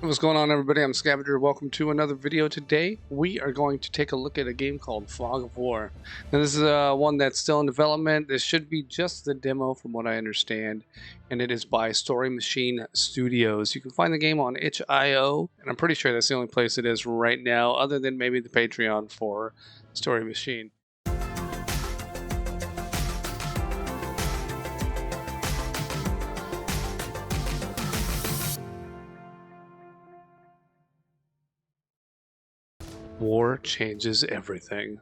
What's going on, everybody? I'm Scavenger. Welcome to another video. Today we are going to take a look at a game called Fog of War. Now this is one that's still in development. This should be just the demo from what I understand, and it is by Story Machine Studios. You can find the game on itch.io, and I'm pretty sure that's the only place it is right now, other than maybe the Patreon for Story Machine. War changes everything.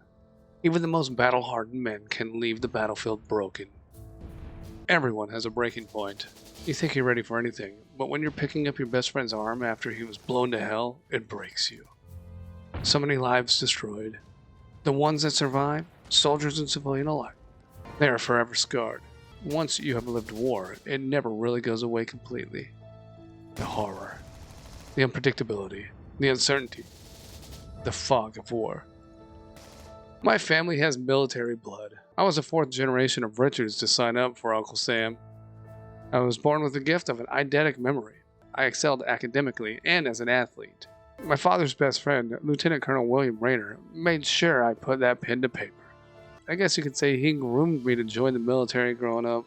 Even the most battle-hardened men can leave the battlefield broken. Everyone has a breaking point. You think you're ready for anything, but when you're picking up your best friend's arm after he was blown to hell, it breaks you. So many lives destroyed. The ones that survive, soldiers and civilian alike, they are forever scarred. Once you have lived war, it never really goes away completely. The horror, the unpredictability, the uncertainty. The fog of war. My family has military blood. I was the fourth generation of Richards to sign up for Uncle Sam. I was born with the gift of an eidetic memory. I excelled academically and as an athlete. My father's best friend, Lieutenant Colonel William Rayner, made sure I put that pen to paper. I guess you could say he groomed me to join the military growing up.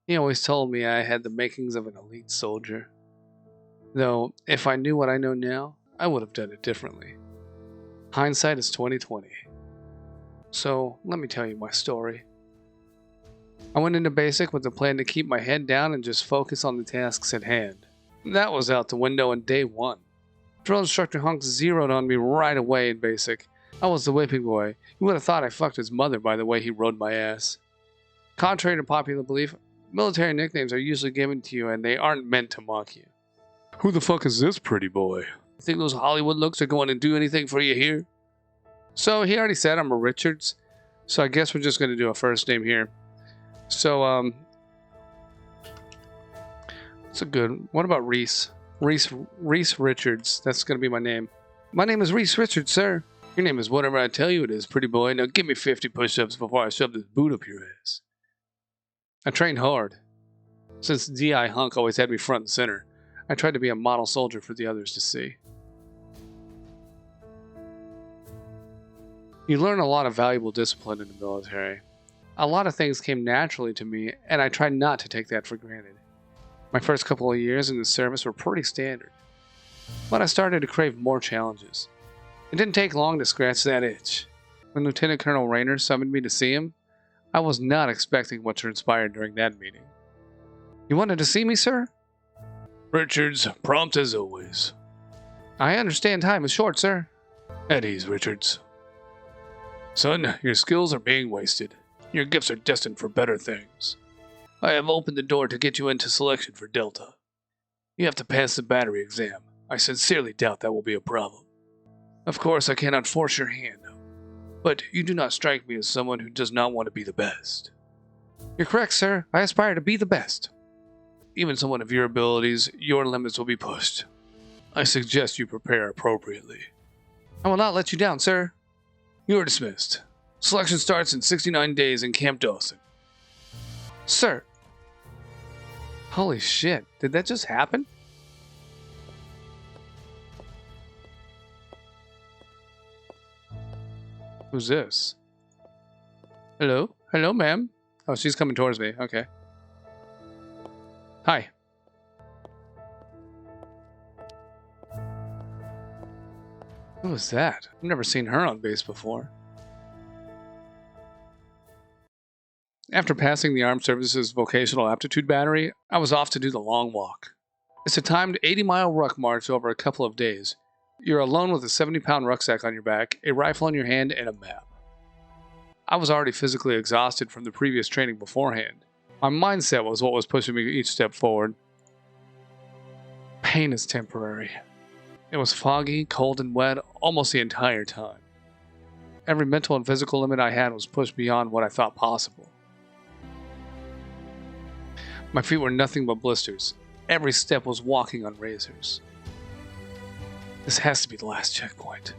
He always told me I had the makings of an elite soldier. Though, if I knew what I know now, I would have done it differently. Hindsight is 20/20. So, let me tell you my story. I went into basic with the plan to keep my head down and just focus on the tasks at hand. That was out the window on day one. Drill instructor Hunk zeroed on me right away in basic. I was the whipping boy. You would have thought I fucked his mother by the way he rode my ass. Contrary to popular belief, military nicknames are usually given to you and they aren't meant to mock you. Who the fuck is this pretty boy? Think those Hollywood looks are going to do anything for you here? So he already said I'm a Richards, so I guess we're just going to do a first name here. So, it's a good. What about Reese? Reese Richards. That's going to be my name. My name is Reese Richards, sir. Your name is whatever I tell you it is, pretty boy. Now give me 50 push-ups before I shove this boot up your ass. I trained hard. Since D.I. Hunk always had me front and center, I tried to be a model soldier for the others to see. You learn a lot of valuable discipline in the military. A lot of things came naturally to me, and I tried not to take that for granted. My first couple of years in the service were pretty standard, but I started to crave more challenges. It didn't take long to scratch that itch. When Lieutenant Colonel Rayner summoned me to see him, I was not expecting what transpired during that meeting. You wanted to see me, sir? Richards, prompt as always. I understand time is short, sir. At ease, Richards. Son, your skills are being wasted. Your gifts are destined for better things. I have opened the door to get you into selection for Delta. You have to pass the battery exam. I sincerely doubt that will be a problem. Of course, I cannot force your hand, but you do not strike me as someone who does not want to be the best. You're correct, sir. I aspire to be the best. Even someone of your abilities, your limits will be pushed. I suggest you prepare appropriately. I will not let you down, sir. You are dismissed. Selection starts in 69 days in Camp Dawson. Sir. Holy shit, did that just happen? Who's this? Hello? Hello, ma'am? Oh, she's coming towards me. Okay. Hi. Who was that? I've never seen her on base before. After passing the Armed Services Vocational Aptitude Battery, I was off to do the long walk. It's a timed 80-mile ruck march over a couple of days. You're alone with a 70-pound rucksack on your back, a rifle in your hand, and a map. I was already physically exhausted from the previous training beforehand. My mindset was what was pushing me each step forward. Pain is temporary. It was foggy, cold, and wet almost the entire time. Every mental and physical limit I had was pushed beyond what I thought possible. My feet were nothing but blisters. Every step was walking on razors. This has to be the last checkpoint.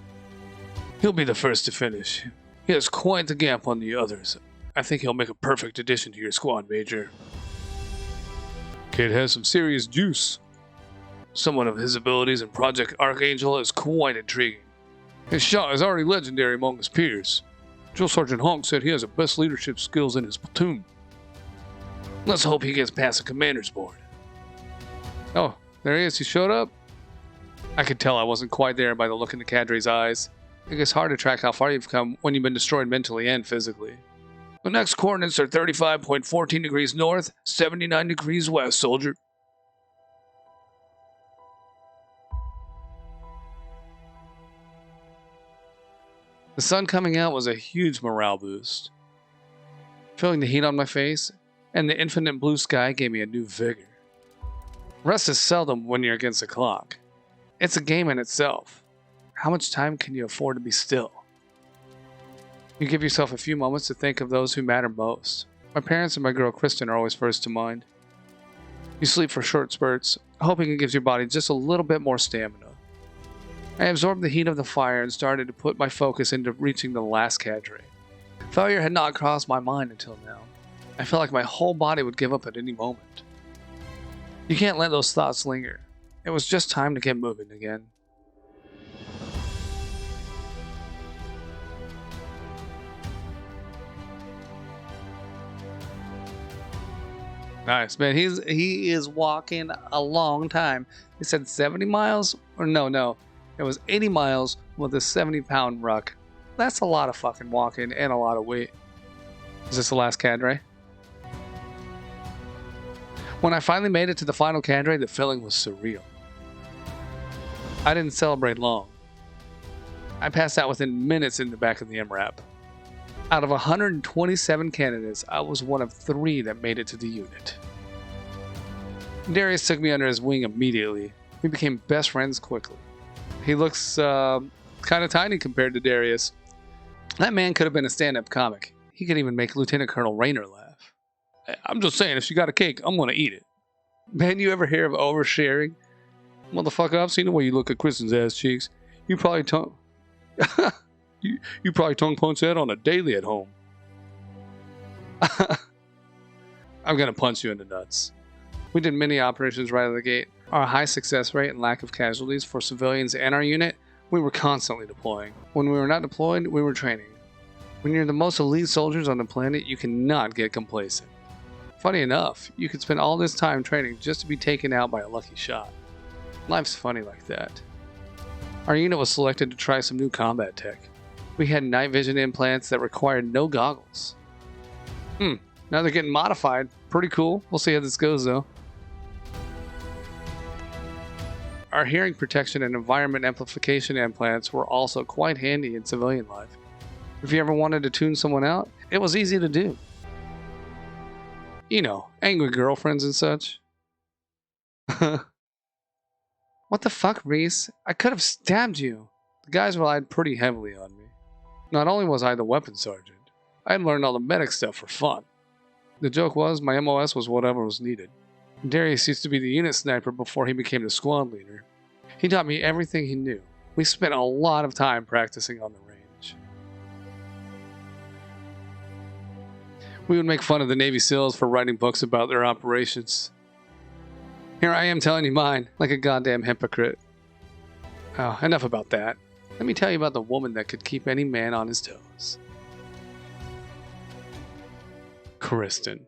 He'll be the first to finish. He has quite the gap on the others. I think he'll make a perfect addition to your squad, Major. Kid has some serious juice. Someone of his abilities in Project Archangel is quite intriguing. His shot is already legendary among his peers. Drill Sergeant Honk said he has the best leadership skills in his platoon. Let's hope he gets past the commander's board. Oh, there he is. He showed up. I could tell I wasn't quite there by the look in the cadre's eyes. It gets hard to track how far you've come when you've been destroyed mentally and physically. The next coordinates are 35.14 degrees north, 79 degrees west, soldier. The sun coming out was a huge morale boost. Feeling the heat on my face and the infinite blue sky gave me a new vigor. Rest is seldom when you're against the clock. It's a game in itself. How much time can you afford to be still? You give yourself a few moments to think of those who matter most. My parents and my girl Kristen are always first to mind. You sleep for short spurts, hoping it gives your body just a little bit more stamina. I absorbed the heat of the fire and started to put my focus into reaching the last cadre. Failure had not crossed my mind until now. I felt like my whole body would give up at any moment. You can't let those thoughts linger. It was just time to get moving again. Nice, man. He is walking a long time. He said 70 miles? Or no. It was 80 miles with a 70-pound ruck. That's a lot of fucking walking and a lot of weight. Is this the last cadre? When I finally made it to the final cadre, the feeling was surreal. I didn't celebrate long. I passed out within minutes in the back of the MRAP. Out of 127 candidates, I was one of 3 that made it to the unit. Darius took me under his wing immediately. We became best friends quickly. He looks kind of tiny compared to Darius. That man could have been a stand-up comic. He could even make Lieutenant Colonel Rayner laugh. I'm just saying, if she got a cake, I'm going to eat it. Man, you ever hear of oversharing? Motherfucker, I've seen the way you look at Kristen's ass cheeks. You probably you probably tongue punch that on a daily at home. I'm going to punch you in the nuts. We did many operations right out of the gate. Our high success rate and lack of casualties for civilians and our unit, we were constantly deploying. When we were not deployed, we were training. When you're the most elite soldiers on the planet, you cannot get complacent. Funny enough, you could spend all this time training just to be taken out by a lucky shot. Life's funny like that. Our unit was selected to try some new combat tech. We had night vision implants that required no goggles. Now they're getting modified. Pretty cool. We'll see how this goes though. Our hearing protection and environment amplification implants were also quite handy in civilian life. If you ever wanted to tune someone out, it was easy to do. You know, angry girlfriends and such. What the fuck, Reese? I could have stabbed you. The guys relied pretty heavily on me. Not only was I the weapons sergeant, I had learned all the medic stuff for fun. The joke was my MOS was whatever was needed. Darius used to be the unit sniper before he became the squad leader. He taught me everything he knew. We spent a lot of time practicing on the range. We would make fun of the Navy SEALs for writing books about their operations. Here I am telling you mine, like a goddamn hypocrite. Oh, enough about that. Let me tell you about the woman that could keep any man on his toes. Kristen.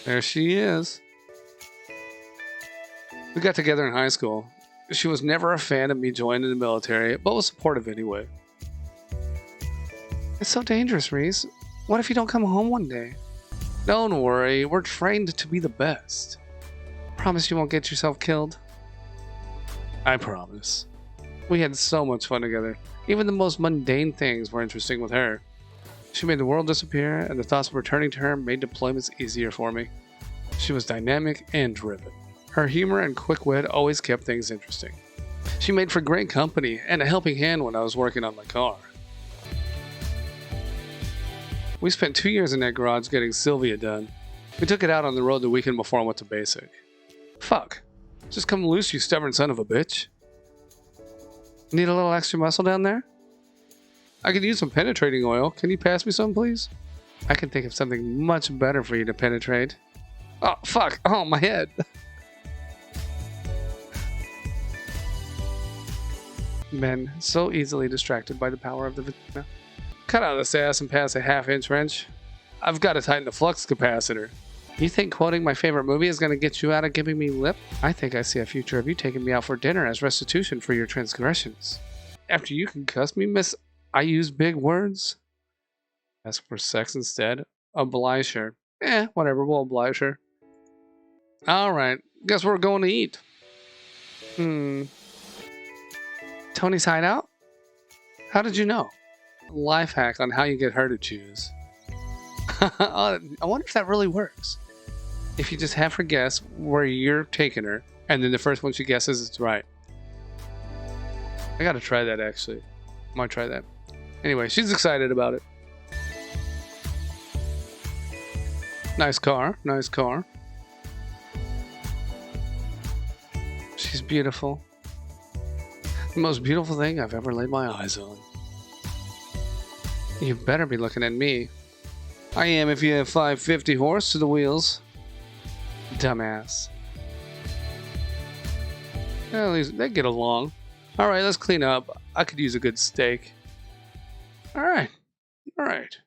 There she is. We got together in high school. She was never a fan of me joining the military, but was supportive anyway. It's so dangerous, Reese. What if you don't come home one day? Don't worry, we're trained to be the best. Promise you won't get yourself killed? I promise. We had so much fun together. Even the most mundane things were interesting with her. She made the world disappear, and the thoughts of returning to her made deployments easier for me. She was dynamic and driven. Her humor and quick wit always kept things interesting. She made for great company and a helping hand when I was working on my car. We spent 2 years in that garage getting Sylvia done. We took it out on the road the weekend before I went to basic. Fuck. Just come loose, you stubborn son of a bitch. Need a little extra muscle down there? I could use some penetrating oil. Can you pass me some, please? I can think of something much better for you to penetrate. Oh, fuck. Oh, my head. Men, so easily distracted by the power of the vagina. Cut out this ass and pass a half-inch wrench. I've got to tighten the flux capacitor. You think quoting my favorite movie is going to get you out of giving me lip? I think I see a future of you taking me out for dinner as restitution for your transgressions. After you concuss me, miss, I use big words. Ask for sex instead. Oblige her. Whatever, we'll oblige her. Alright, guess we're going to eat. Tony's Hideout? How did you know? Life hack on how you get her to choose. I wonder if that really works. If you just have her guess where you're taking her, and then the first one she guesses it's right. I gotta try that actually. Might try that. Anyway, she's excited about it. Nice car, nice car. She's beautiful. The most beautiful thing I've ever laid my eyes on. You better be looking at me. I am if you have 550 horse to the wheels. Dumbass. Well, at least they get along. Alright, let's clean up. I could use a good steak. Alright. Alright.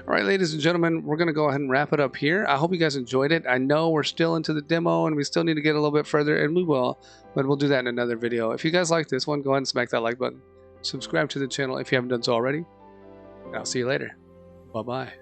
Alright, ladies and gentlemen, we're going to go ahead and wrap it up here. I hope you guys enjoyed it. I know we're still into the demo and we still need to get a little bit further, and we will, but we'll do that in another video. If you guys like this one, go ahead and smack that like button. Subscribe to the channel if you haven't done so already. And I'll see you later. Bye-bye.